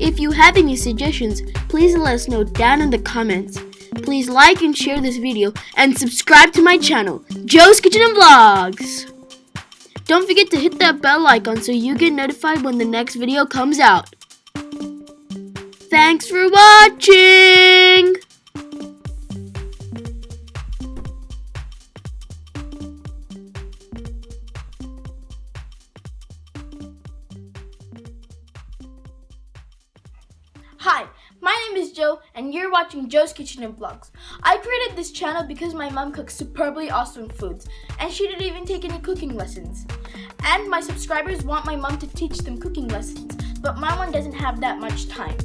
If you have any suggestions, please let us know down in the comments. Please like and share this video and subscribe to my channel, Joe's Kitchen and Vlogs. Don't forget to hit that bell icon so you get notified when the next video comes out. Thanks for watching! Hi, my name is Joe and you're watching Joe's Kitchen and Vlogs. I created this channel because my mom cooks superbly awesome foods and she didn't even take any cooking lessons. And my subscribers want my mom to teach them cooking lessons, but my one doesn't have that much time.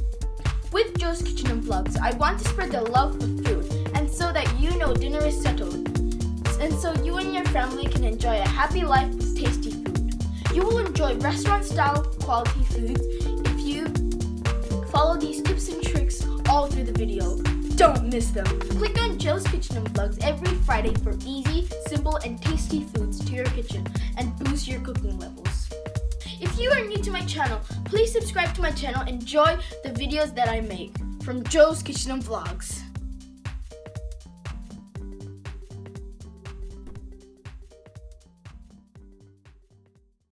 With Joe's Kitchen and Vlogs, I want to spread the love for food and so that you know dinner is settled. And so you and your family can enjoy a happy life with tasty food. You will enjoy restaurant-style quality foods if you follow these tips and tricks all through the video. Don't miss them. Click on Joe's Kitchen and Vlogs every Friday for easy, simple, and tasty foods to your kitchen and boost your cooking levels. If you are new to my channel, please subscribe to my channel and enjoy the videos that I make from Joe's Kitchen and Vlogs.